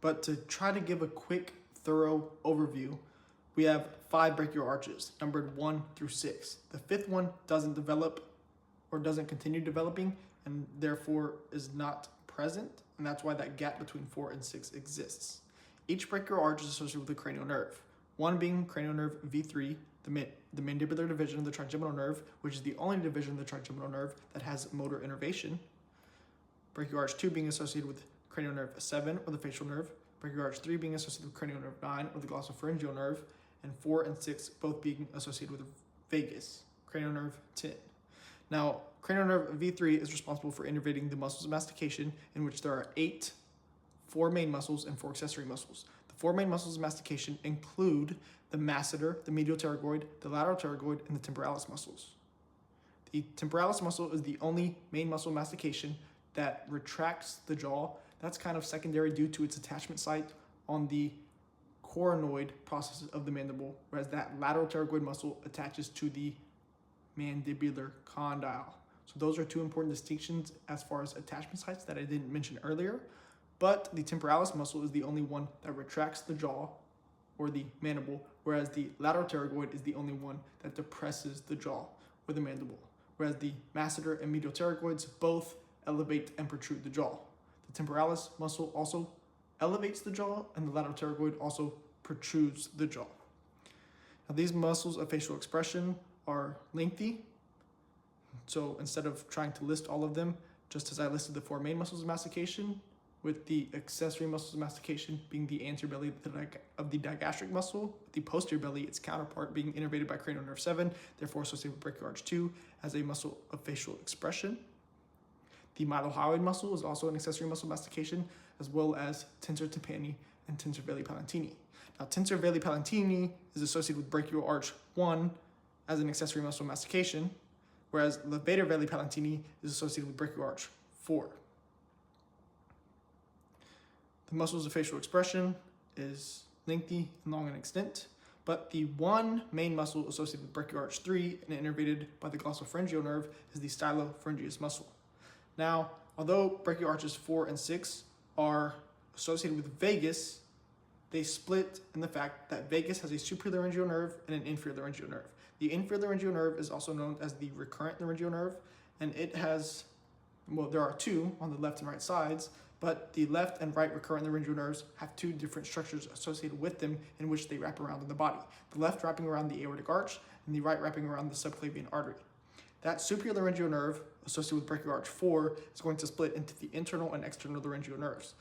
but to try to give a quick, thorough overview, we have 5 brachial arches, numbered 1 through 6. The 5th one doesn't develop or doesn't continue developing and therefore is not present, and that's why that gap between 4 and 6 exists. Each brachial arch is associated with a cranial nerve, one being cranial nerve V3, the mandibular division of the trigeminal nerve, which is the only division of the trigeminal nerve that has motor innervation. Brachial arch 2 being associated with cranial nerve 7, or the facial nerve. Brachial arch 3 being associated with cranial nerve 9, or the glossopharyngeal nerve. And 4 and 6 both being associated with vagus, cranial nerve 10. Now, cranial nerve V3 is responsible for innervating the muscles of mastication, in which there are 4 main muscles and 4 accessory muscles. The 4 main muscles of mastication include the masseter, the medial pterygoid, the lateral pterygoid, and the temporalis muscles. The temporalis muscle is the only main muscle of mastication that retracts the jaw. That's kind of secondary due to its attachment site on the coronoid processes of the mandible, whereas that lateral pterygoid muscle attaches to the mandibular condyle. So those are 2 important distinctions as far as attachment sites that I didn't mention earlier, but the temporalis muscle is the only one that retracts the jaw or the mandible, whereas the lateral pterygoid is the only one that depresses the jaw or the mandible, whereas the masseter and medial pterygoids both elevate and protrude the jaw. The temporalis muscle also elevates the jaw, and the lateral pterygoid also protrudes the jaw. Now, these muscles of facial expression are lengthy, so instead of trying to list all of them, just as I listed the 4 main muscles of mastication, with the accessory muscles of mastication being the anterior belly of the digastric muscle, the posterior belly, its counterpart, being innervated by cranial nerve 7, therefore associated with brachial arch 2 as a muscle of facial expression. The mylohyoid muscle is also an accessory muscle of mastication, as well as tensor tympani and tensor veli palantini. Now, tensor veli palantini is associated with brachial arch 1 as an accessory muscle of mastication, whereas levator veli palantini is associated with brachial arch 4. The muscles of facial expression is lengthy and long in extent, but the one main muscle associated with brachial arch 3 and innervated by the glossopharyngeal nerve is the stylopharyngeus muscle. Now, although brachial arches 4 and 6 are associated with vagus, they split in the fact that vagus has a superior laryngeal nerve and an inferior laryngeal nerve. The inferior laryngeal nerve is also known as the recurrent laryngeal nerve, and it has, well, there are 2 on the left and right sides, but the left and right recurrent laryngeal nerves have 2 different structures associated with them in which they wrap around in the body. The left wrapping around the aortic arch, and the right wrapping around the subclavian artery. That superior laryngeal nerve associated with brachial arch 4 is going to split into the internal and external laryngeal nerves.